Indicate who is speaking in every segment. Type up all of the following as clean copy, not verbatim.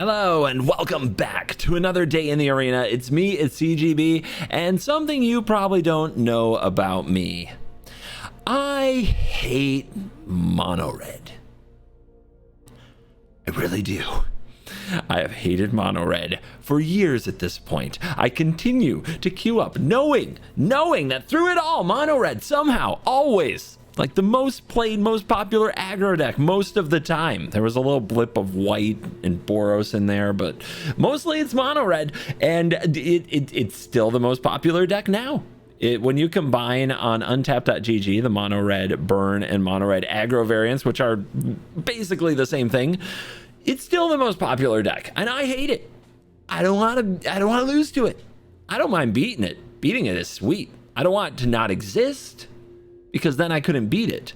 Speaker 1: Hello and welcome back to another day in the arena. It's me, it's CGB, and something you probably don't know about me. I hate mono red. I really do. I have hated mono red for years at this point. I continue to queue up knowing that through it all, mono red somehow, always, like the most played, most popular aggro deck most of the time. There was a little blip of white and Boros in there, but mostly it's mono red, and it's still the most popular deck now. When you combine on untap.gg the mono red burn and mono red aggro variants, which are basically the same thing, it's still the most popular deck, and I hate it. I don't want to lose to it. I don't mind beating it. Beating it is sweet. I don't want it to not exist, because then I couldn't beat it.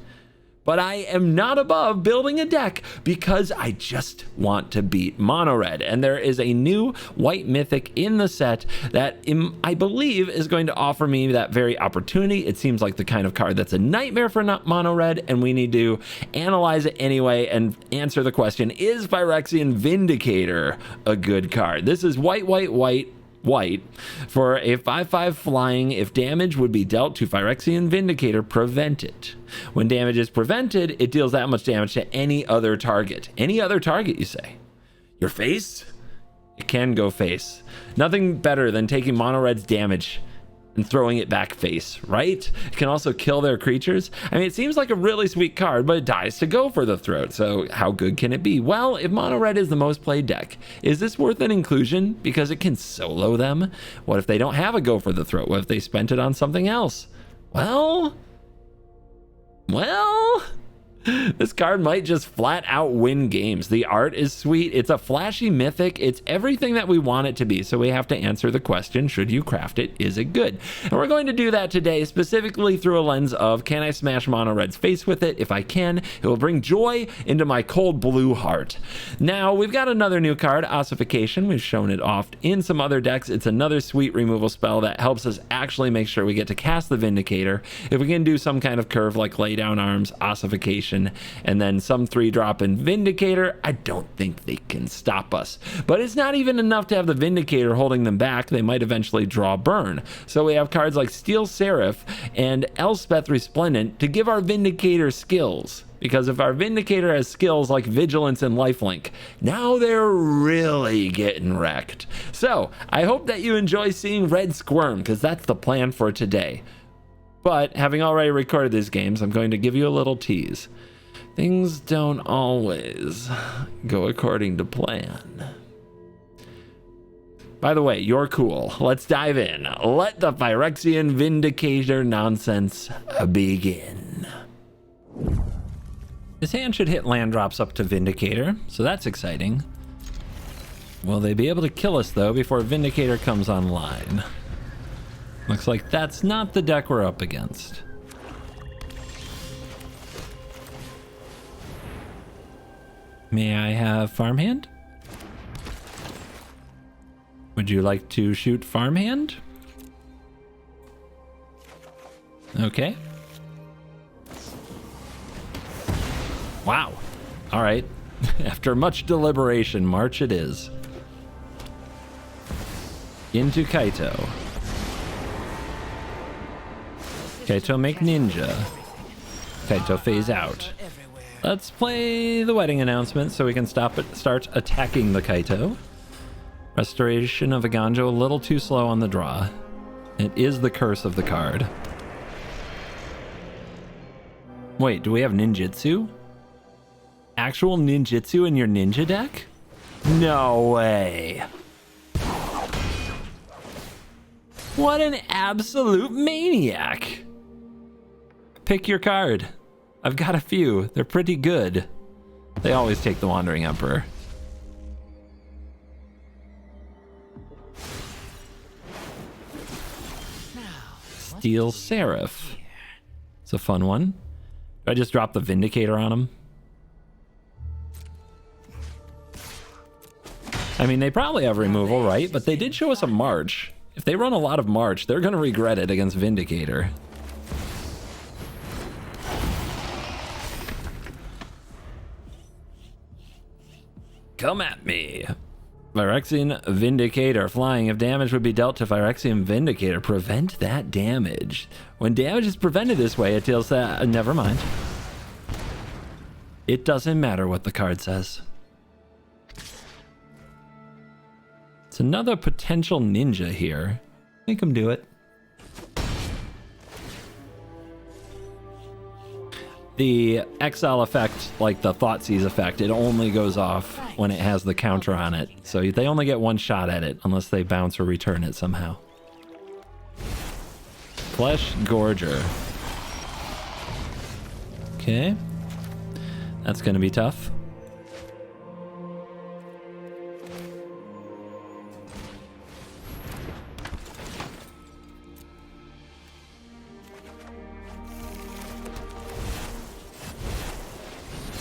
Speaker 1: But I am not above building a deck because I just want to beat mono red. And there is a new white mythic in the set that I believe is going to offer me that very opportunity. It seems like the kind of card that's a nightmare for mono red, and we need to analyze it anyway and answer the question, is Phyrexian Vindicator a good card? This is white for a 5/5 flying. If damage would be dealt to Phyrexian Vindicator, prevent it. When damage is prevented, it deals that much damage to any other target. Any other target, you say? Your face? It can go face. Nothing better than taking mono red's damage and throwing it back face, right? It can also kill their creatures. I mean, it seems like a really sweet card, but it dies to go for the throat. So how good can it be? Well, if mono red is the most played deck, is this worth an inclusion? Because it can solo them. What if they don't have a go for the throat? What if they spent it on something else? Well, this card might just flat out win games. The art is sweet. It's a flashy mythic. It's everything that we want it to be. So we have to answer the question, should you craft it? Is it good? And we're going to do that today, specifically through a lens of, can I smash mono red's face with it? If I can, it will bring joy into my cold blue heart. Now, we've got another new card, Ossification. We've shown it off in some other decks. It's another sweet removal spell that helps us actually make sure we get to cast the Vindicator. If we can do some kind of curve like lay down arms, Ossification, and then some 3-drop in Vindicator, I don't think they can stop us. But it's not even enough to have the Vindicator holding them back. They might eventually draw burn. So we have cards like Steel Seraph and Elspeth Resplendent to give our Vindicator skills. Because if our Vindicator has skills like Vigilance and Lifelink, now they're really getting wrecked. So I hope that you enjoy seeing red squirm, because that's the plan for today. But having already recorded these games, I'm going to give you a little tease. Things don't always go according to plan. By the way, you're cool. Let's dive in. Let the Phyrexian Vindicator nonsense begin. This hand should hit land drops up to Vindicator, so that's exciting. Will they be able to kill us, though, before Vindicator comes online? Looks like that's not the deck we're up against. May I have farmhand? Would you like to shoot farmhand? Okay. Wow. All right. After much deliberation, March it is. Into Kaito. Kaito make ninja. Kaito phase out. Let's play the wedding announcement so we can start attacking the Kaito. Restoration of Aganjo, a little too slow on the draw. It is the curse of the card. Wait, do we have ninjutsu? Actual ninjutsu in your ninja deck? No way. What an absolute maniac. Pick your card. I've got a few. They're pretty good. They always take the Wandering Emperor. Steel Seraph. It's a fun one. Do I just drop the Vindicator on him? I mean, they probably have removal, right? But they did show us a March. If they run a lot of March, they're going to regret it against Vindicator. Come at me. Phyrexian Vindicator. Flying. If damage would be dealt to Phyrexian Vindicator, prevent that damage. When damage is prevented this way, it deals that. Never mind. It doesn't matter what the card says. It's another potential ninja here. Make him do it. The exile effect, like the Thoughtseize effect, it only goes off when it has the counter on it. So they only get one shot at it unless they bounce or return it somehow. Flesh Gorger. Okay. That's going to be tough.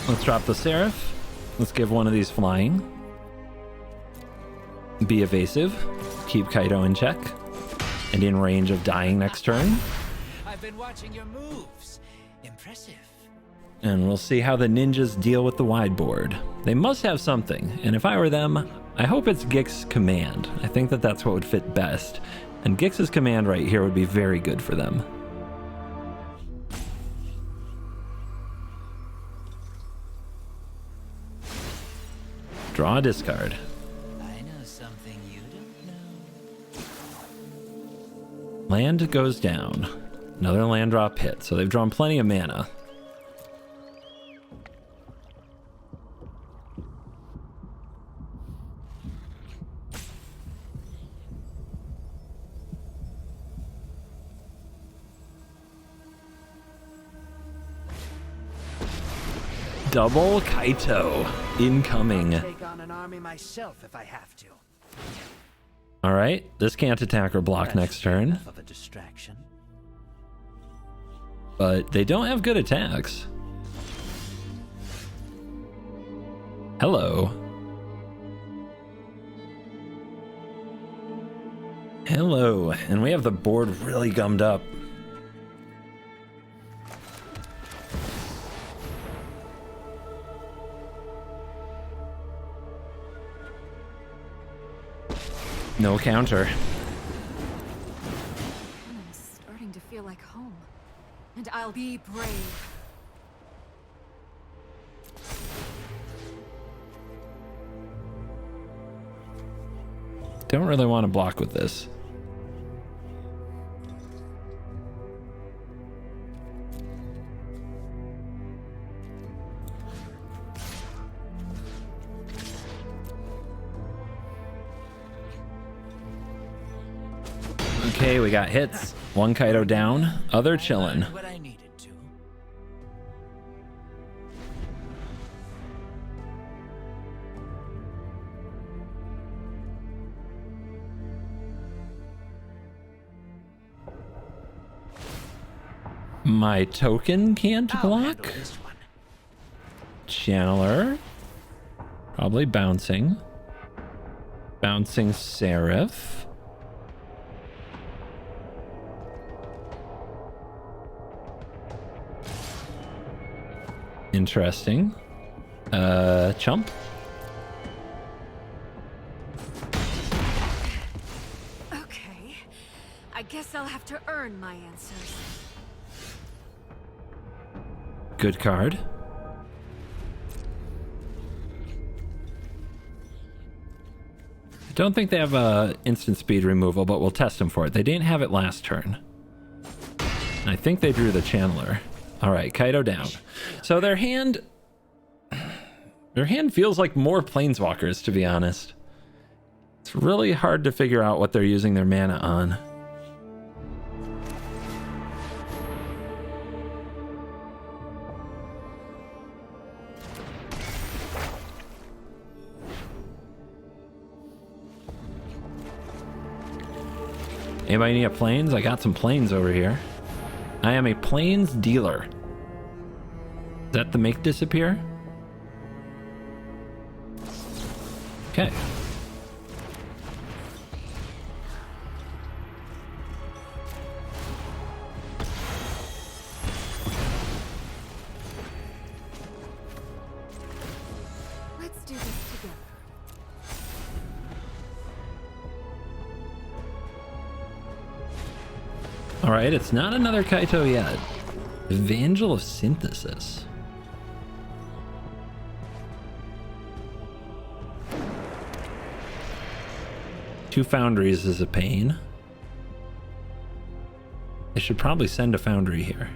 Speaker 1: Let's drop the Seraph. Let's give one of these flying. Be evasive. Keep Kaido in check. And in range of dying next turn.
Speaker 2: I've been watching your moves. Impressive.
Speaker 1: And we'll see how the ninjas deal with the wide board. They must have something. And if I were them, I hope it's Gix's command. I think that that's what would fit best. And Gix's command right here would be very good for them. Draw a discard.
Speaker 2: I know something you don't know.
Speaker 1: Land goes down. Another land drop hit, so they've drawn plenty of mana. Double Kaito incoming.
Speaker 2: Take on an army myself if I have to.
Speaker 1: All right, this can't attack or block next turn.
Speaker 2: Enough of a distraction.
Speaker 1: But they don't have good attacks. Hello. Hello, and we have the board really gummed up. No counter.
Speaker 3: I'm starting to feel like home. And I'll be brave.
Speaker 1: Don't really want to block with this. Okay, we got hits. One Kaido down, other chillin'.
Speaker 2: What I needed to.
Speaker 1: My token can't
Speaker 2: I'll
Speaker 1: block.
Speaker 2: handle this one.
Speaker 1: Channeler. Probably bouncing. Bouncing Seraph. Interesting. Chump.
Speaker 3: Okay. I guess I'll have to earn my answers.
Speaker 1: Good card. I don't think they have instant speed removal, but we'll test them for it. They didn't have it last turn. I think they drew the Channeler. All right, Kaido down. So their hand feels like more Planeswalkers, to be honest. It's really hard to figure out what they're using their mana on. Anybody need a planes? I got some planes over here. I am a planes dealer. Is that the make disappear? Okay.
Speaker 3: Let's do this together.
Speaker 1: All right, it's not another Kaito yet. Evangel of Synthesis. Two foundries is a pain. They should probably send a foundry here.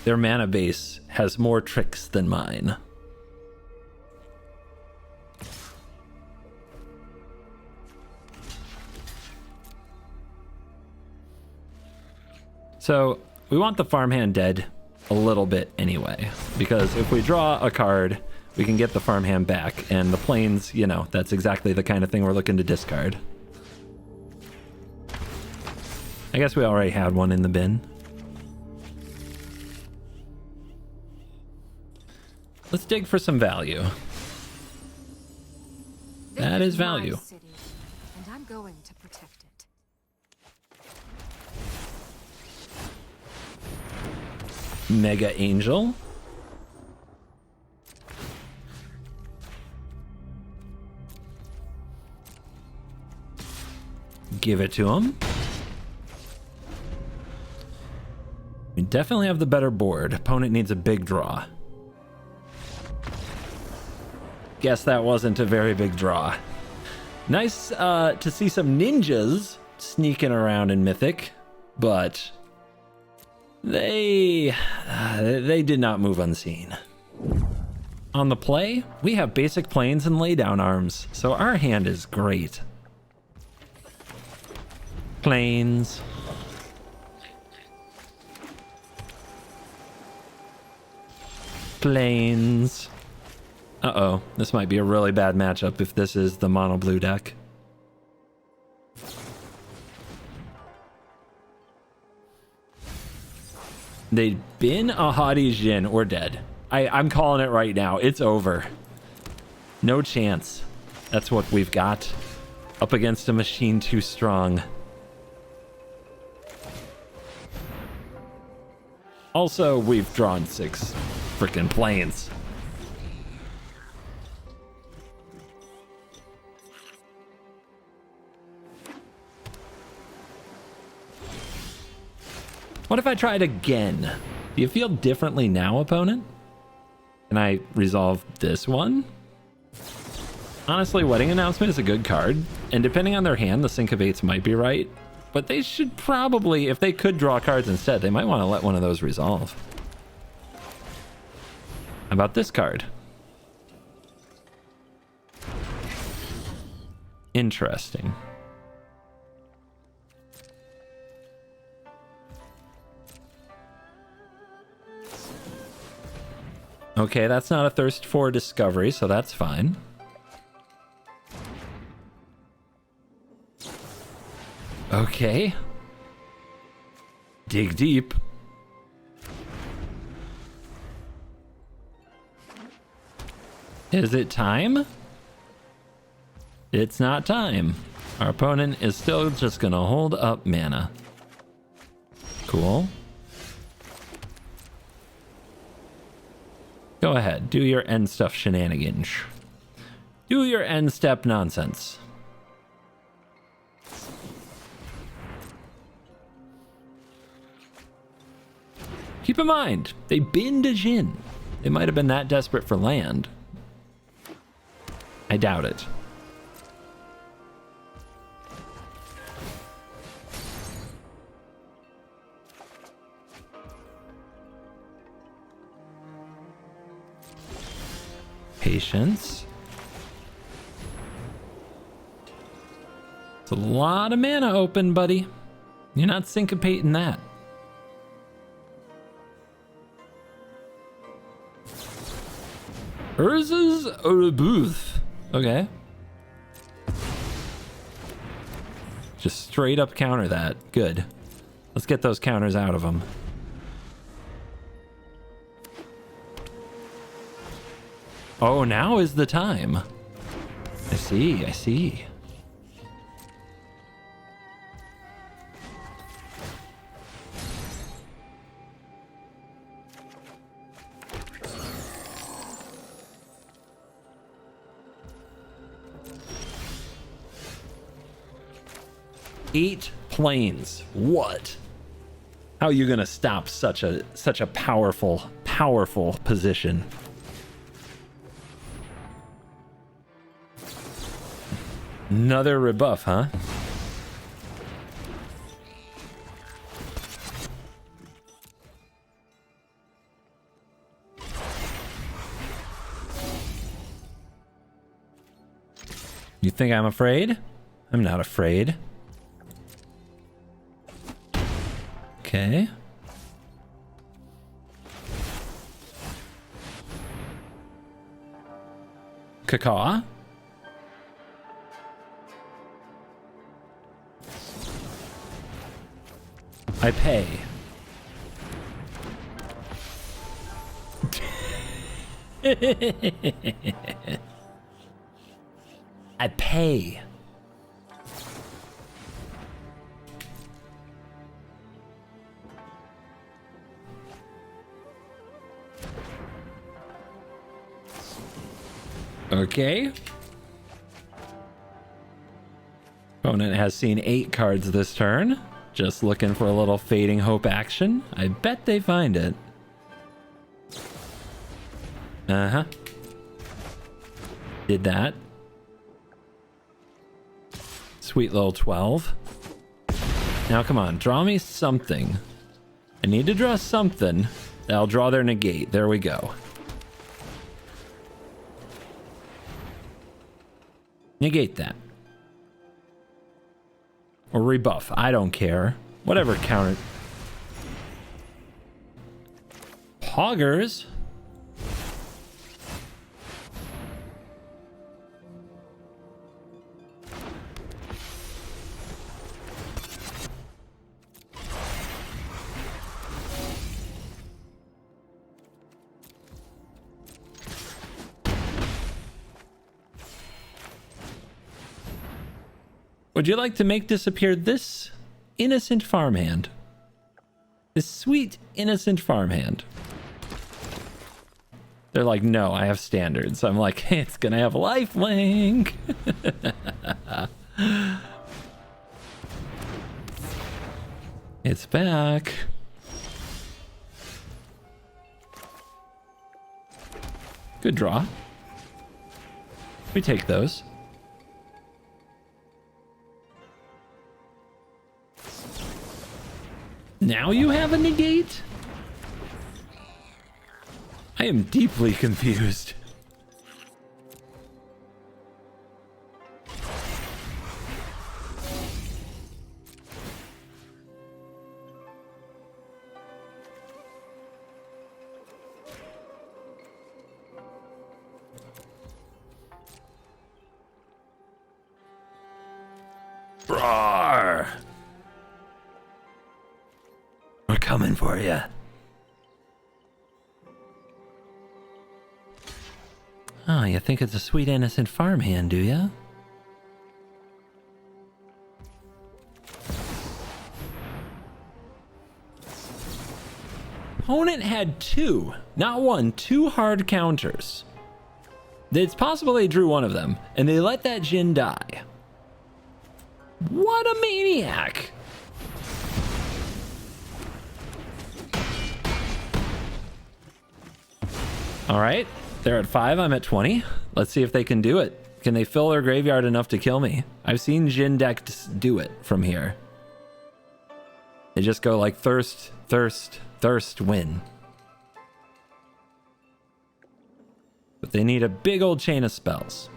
Speaker 1: Their mana base has more tricks than mine. So we want the farmhand dead a little bit anyway, because if we draw a card, we can get the farmhand back, and the plains, you know, that's exactly the kind of thing we're looking to discard. I guess we already had one in the bin. Let's dig for some value. That is value.
Speaker 3: My city, and I'm going to protect it.
Speaker 1: Mega Angel. Give it to him. We definitely have the better board. Opponent needs a big draw. Guess that wasn't a very big draw. Nice to see some ninjas sneaking around in Mythic, but they did not move unseen. On the play, we have basic plains and laydown arms, so our hand is great. Plains. Plains. Uh-oh, this might be a really bad matchup if this is the mono blue deck. They'd been a Haughty Jin or dead. I'm calling it right now. It's over. No chance. That's what we've got. Up against a machine too strong. Also, we've drawn 6 freaking planes. What if I tried again? Do you feel differently now, opponent? Can I resolve this one? Honestly, Wedding Announcement is a good card, and depending on their hand, the Syncopates might be right. But they should probably, if they could draw cards instead, they might want to let one of those resolve. How about this card? Interesting. Okay, that's not a thirst for discovery, so that's fine. Okay. Dig deep. Is it time? It's not time. Our opponent is still just gonna hold up mana. Cool. Go ahead, do your end stuff shenanigans. Do your end step nonsense. Keep in mind, they binned a Jin. They might have been that desperate for land. I doubt it. Patience. It's a lot of mana open, buddy. You're not syncopating that. Urza's Booth. Okay. Just straight up counter that. Good. Let's get those counters out of them. Oh, now is the time. I see, I see. 8 planes. What? How are you gonna stop such a powerful position? Another rebuff, huh? You think I'm afraid? I'm not afraid. Okay. Cacaw. I pay. I pay. Okay. Opponent has seen 8 cards this turn. Just looking for a little Fading Hope action. I bet they find it. Uh-huh. Did that. Sweet little 12. Now come on, draw me something. I need to draw something. I'll draw their negate. There we go. Negate that. Or rebuff. I don't care. Whatever counter. Poggers. Would you like to make disappear this innocent farmhand? This sweet, innocent farmhand. They're like, no, I have standards. I'm like, hey, it's gonna have lifelink. It's back. Good draw. We take those. Now you have a negate? I am deeply confused. Roar! We're coming for you. Oh, you think it's a sweet innocent farmhand, do ya? Opponent had 2, not 1, 2 hard counters. It's possible they drew one of them, and they let that Jin die. What a maniac! All right, they're at 5, I'm at 20. Let's see if they can do it. Can they fill their graveyard enough to kill me? I've seen Jin decks do it from here. They just go like thirst, thirst, thirst, win. But they need a big old chain of spells.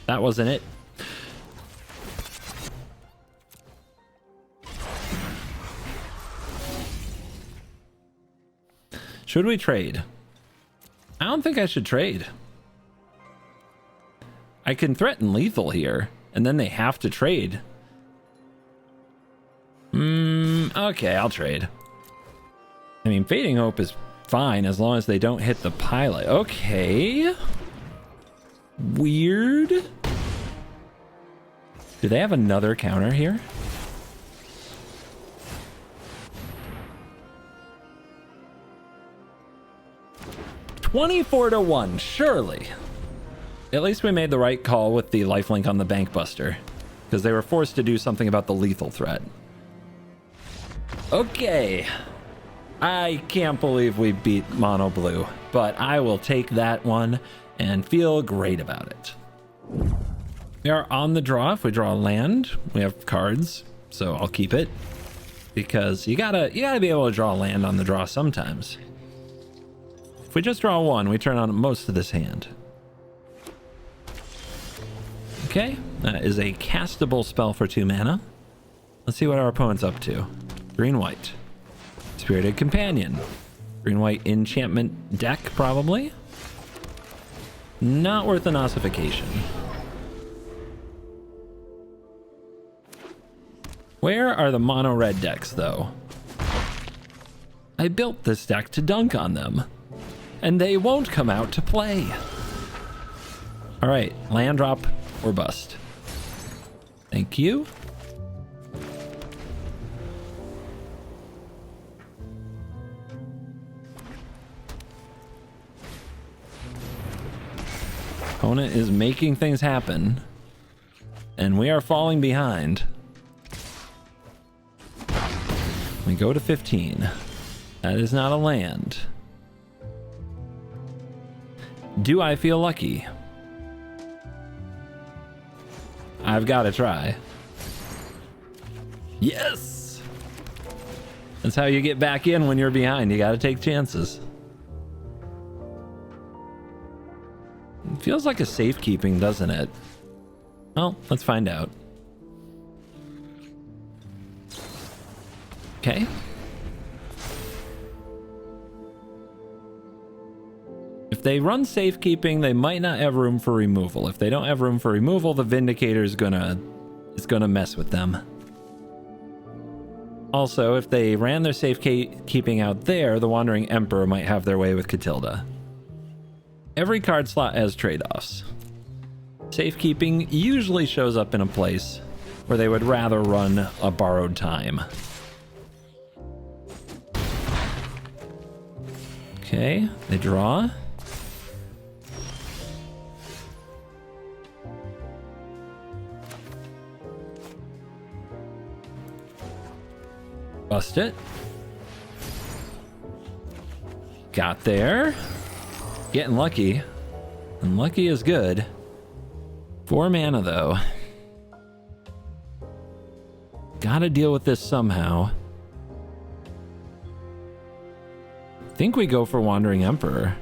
Speaker 1: That wasn't it. Should we trade? I don't think I should trade. I can threaten lethal here, and then they have to trade. Okay, I'll trade. I mean, Fading Hope is fine as long as they don't hit the pilot. Okay. Weird. Do they have another counter here? $24 to 1, surely. At least we made the right call with the lifelink on the Bank Buster, because they were forced to do something about the lethal threat. Okay. I can't believe we beat Mono Blue, but I will take that one and feel great about it. We are on the draw. If we draw a land, we have cards, so I'll keep it, because you gotta be able to draw a land on the draw sometimes. If we just draw one, we turn on most of this hand. Okay, that is a castable spell for 2 mana. Let's see what our opponent's up to. Green-white. Spirited Companion. Green-white enchantment deck, probably. Not worth an ossification. Where are the mono-red decks, though? I built this deck to dunk on them, and they won't come out to play. All right, land drop or bust. Thank you. Opponent is making things happen, and we are falling behind. We go to 15. That is not a land. Do I feel lucky? I've got to try. Yes! That's how you get back in when you're behind. You got to take chances. It feels like a safekeeping, doesn't it? Well, let's find out. Okay. If they run safekeeping, they might not have room for removal. If they don't have room for removal, the Vindicator is gonna mess with them. Also, if they ran their safekeeping out there, the Wandering Emperor might have their way with Catilda. Every card slot has trade-offs. Safekeeping usually shows up in a place where they would rather run a Borrowed Time. Okay, they draw. Bust it. Got there. Getting lucky. And lucky is good. 4 mana though. Gotta deal with this somehow. I think we go for Wandering Emperor.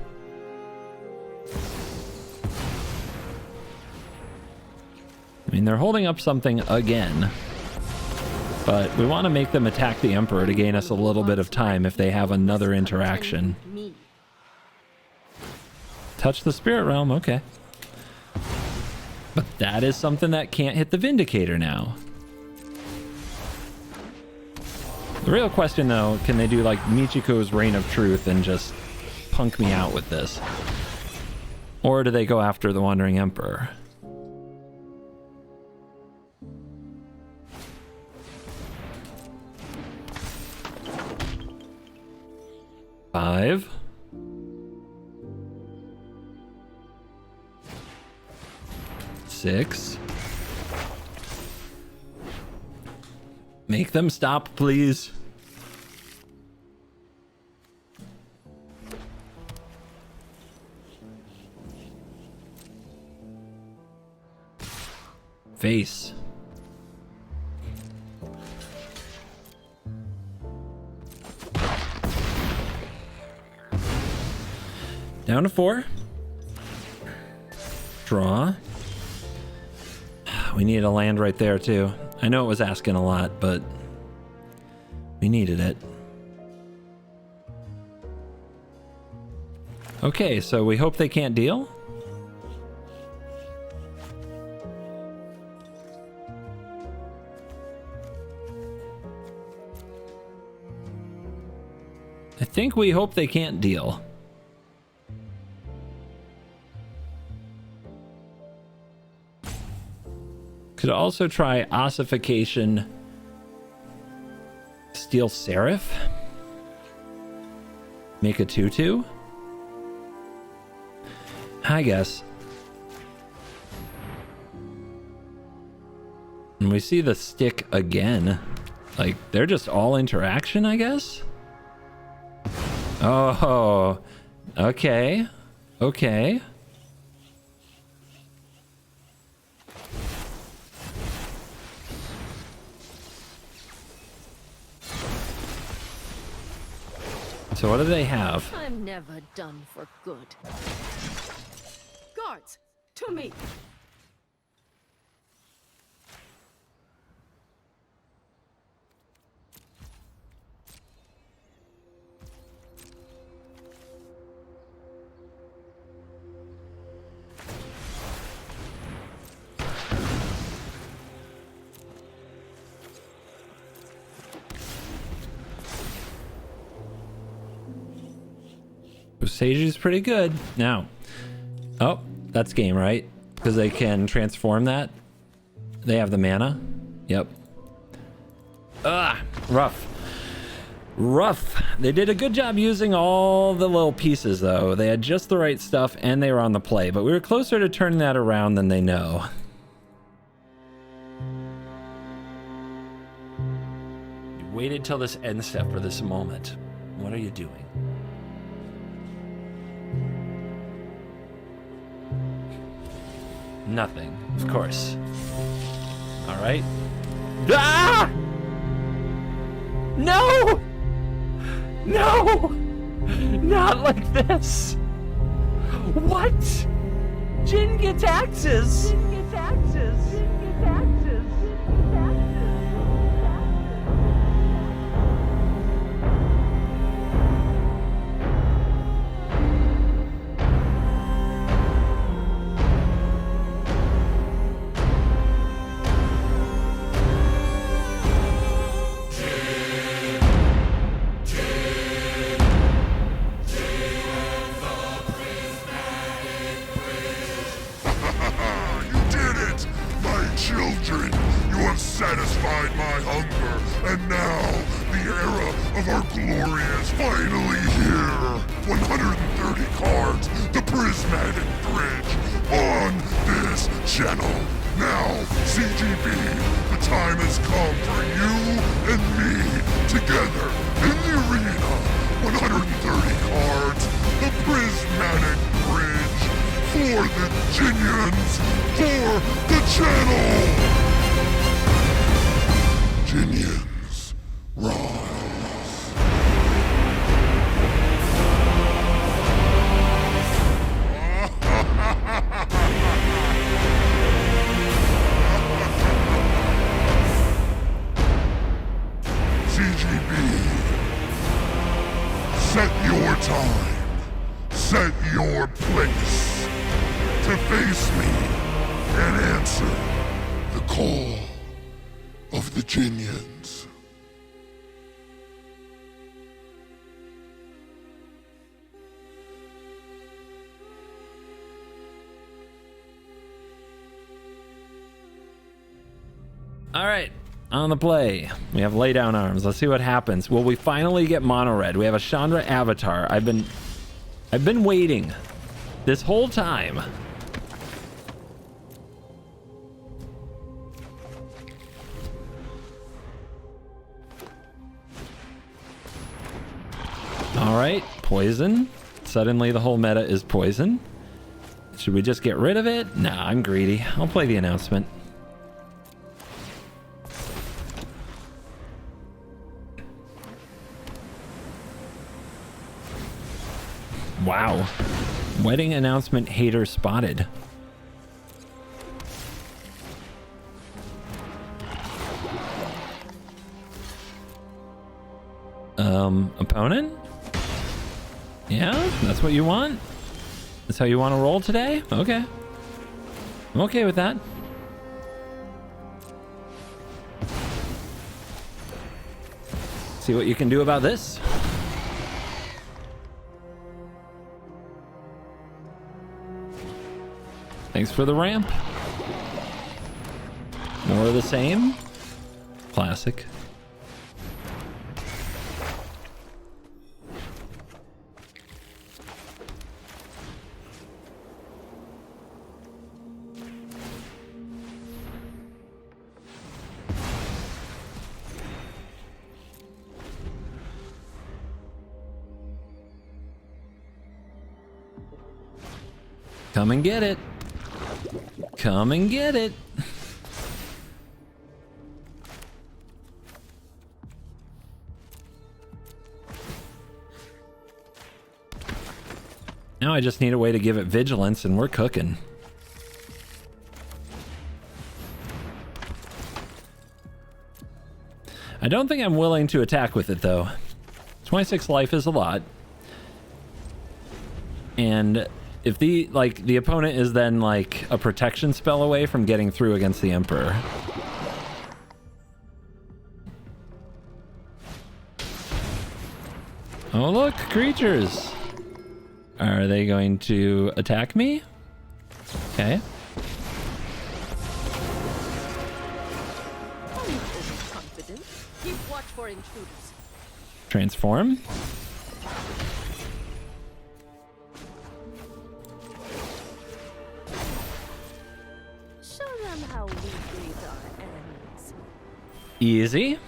Speaker 1: I mean, they're holding up something again. But we want to make them attack the Emperor to gain us a little bit of time if they have another interaction. Touch the Spirit Realm, okay. But that is something that can't hit the Vindicator now. The real question, though, can they do like Michiko's Reign of Truth and just punk me out with this? Or do they go after the Wandering Emperor? Five. Six. Make them stop, please. Face. Down to 4. Draw. We need a land right there too. I know it was asking a lot, but we needed it. Okay, so we hope they can't deal. I think we hope they can't deal. Could also try Ossification, Steel Seraph, make a 2/2. I guess. And we see the stick again. Like, they're just all interaction, I guess? Oh, okay. Okay. So what do they have?
Speaker 3: I'm never done for good. Guards, to me!
Speaker 1: Seiju's pretty good. Now, oh, that's game, right? Because they can transform that. They have the mana. Yep. Ah, rough. Rough. They did a good job using all the little pieces, though. They had just the right stuff, and they were on the play. But we were closer to turning that around than they know. You waited till this end step for this moment. What are you doing? Nothing, of course. All right. Ah! No! No! Not like this. What? Jin gets axes. Jin gets axes. Jin gets axes.
Speaker 4: Children, you have satisfied my hunger, and now the era of our glory is finally here. 130 cards, the prismatic bridge, on this channel. Now, CGB, the time has come for you and me together in the arena. 130 cards, the prismatic bridge, for the Jinians, for the channel! Jinians, rise. CGB, set your time, set your place. To face me and answer the call of the Jinians.
Speaker 1: All right, on the play, we have lay down arms. Let's see what happens. Will we finally get mono red? We have a Chandra avatar. I've been waiting this whole time. All right, poison. Suddenly the whole meta is poison. Should we just get rid of it? Nah, I'm greedy. I'll play the announcement. Wow. Wedding announcement hater spotted. Opponent? Yeah, that's what you want? That's how you want to roll today? Okay. I'm okay with that. See what you can do about this. Thanks for the ramp. More of the same. Classic. Come and get it. Come and get it. Now I just need a way to give it vigilance and we're cooking. I don't think I'm willing to attack with it though. 26 life is a lot. And if the opponent is then like a protection spell away from getting through against the Emperor. Oh look, creatures. Are they going to attack me? Okay.
Speaker 3: Keep watch for intruders.
Speaker 1: Transform.
Speaker 3: Show them how we greet our enemies.
Speaker 1: Easy.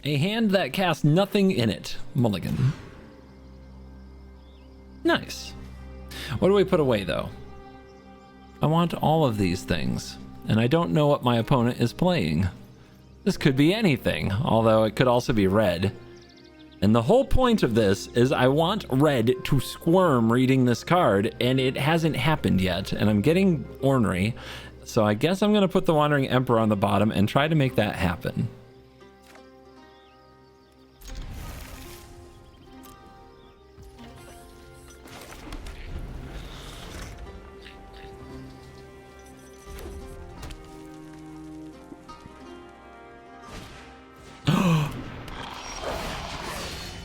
Speaker 1: A hand that casts nothing in it. Mulligan. Nice. What do we put away though? I want all of these things, and I don't know what my opponent is playing. This could be anything, although it could also be red. And the whole point of this is I want red to squirm reading this card, and it hasn't happened yet, and I'm getting ornery. So I guess I'm going to put the Wandering Emperor on the bottom and try to make that happen.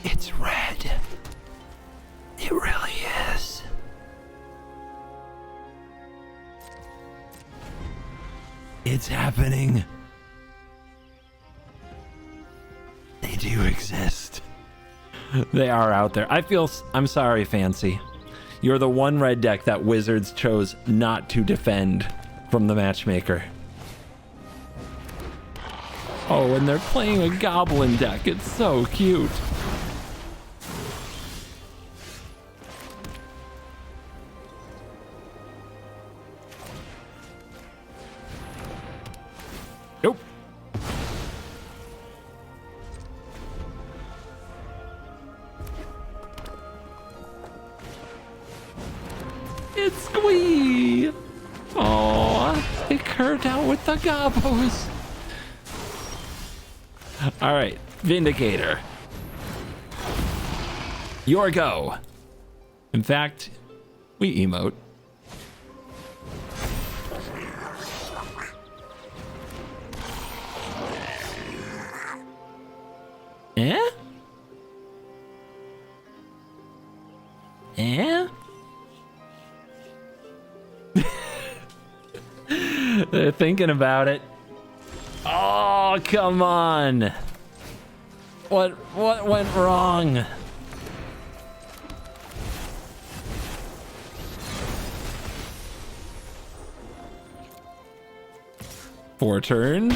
Speaker 1: It's red. It really is. It's happening. They do exist. They are out there. I'm sorry, Fancy. You're the one red deck that Wizards chose not to defend from the matchmaker. Oh, and they're playing a goblin deck. It's so cute. Nope. It's Squee. Oh, it curved out with the gobos. All right, Vindicator. Your go. In fact, we emote. Eh? Eh? They're thinking about it. Oh, come on. What went wrong? Four turns.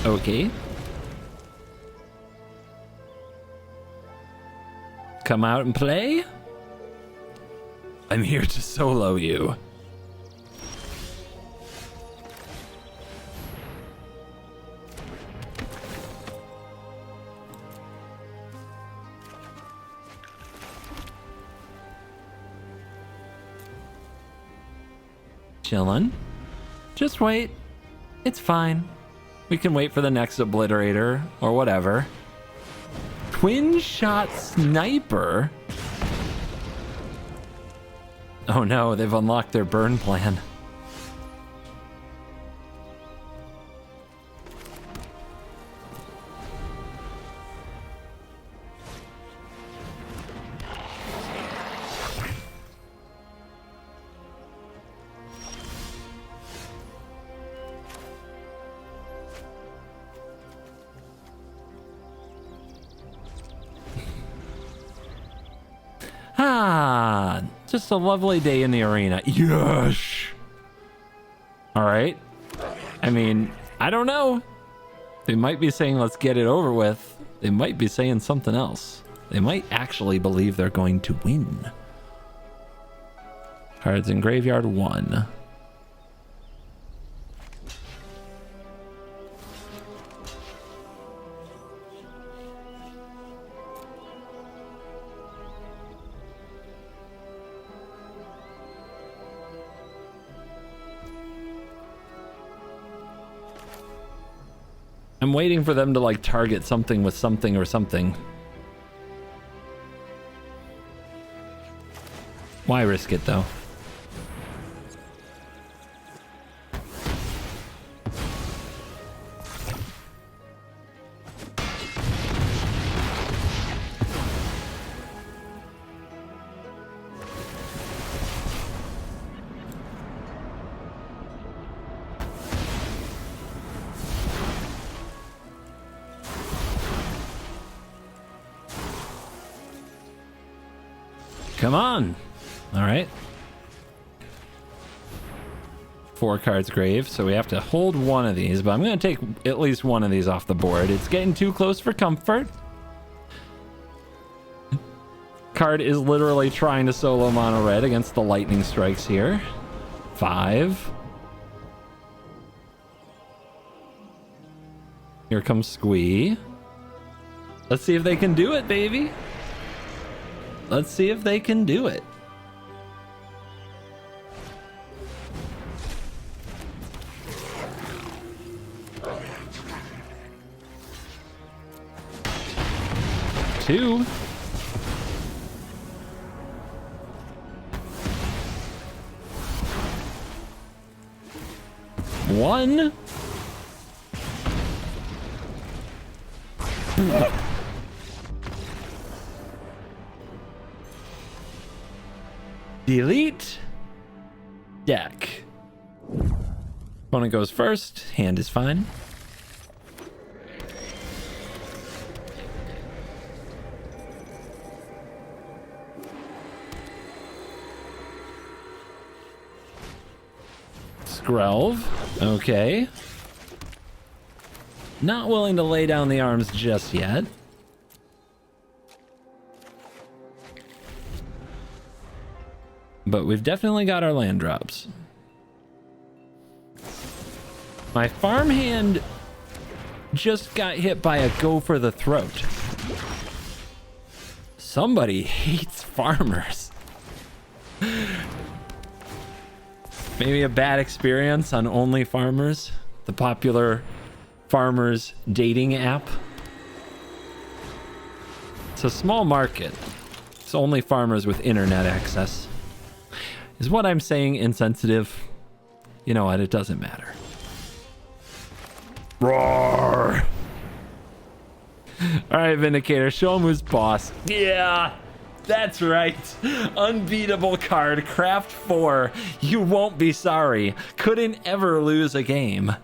Speaker 1: Okay. Come out and play? I'm here to solo you. Chillin'. Just wait. It's fine. We can wait for the next obliterator or whatever. Twin shot sniper? Oh no, they've unlocked their burn plan. Ah, just a lovely day in the arena. Yes! All right. I mean, I don't know. They might be saying, let's get it over with. They might be saying something else. They might actually believe they're going to win. Cards in graveyard 1. I'm waiting for them to like target something with something or something. Why risk it though? Come on. All right. 4 cards grave, so we have to hold one of these, but I'm going to take at least one of these off the board. It's getting too close for comfort. Card is literally trying to solo mono red against the lightning strikes here. 5. Here comes Squee. Let's see if they can do it, baby. Let's see if they can do it. Two. One. Delete deck. Opponent goes first. Hand is fine. Skrelv. Okay. Not willing to lay down the arms just yet. But we've definitely got our land drops. My farm hand just got hit by a go for the throat. Somebody hates farmers. Maybe a bad experience on Only Farmers, the popular farmers dating app. It's a small market. It's only farmers with internet access. Is what I'm saying insensitive? You know what? It doesn't matter. Roar! All right, Vindicator, show him who's boss. Yeah, that's right. Unbeatable card, craft 4. You won't be sorry. Couldn't ever lose a game.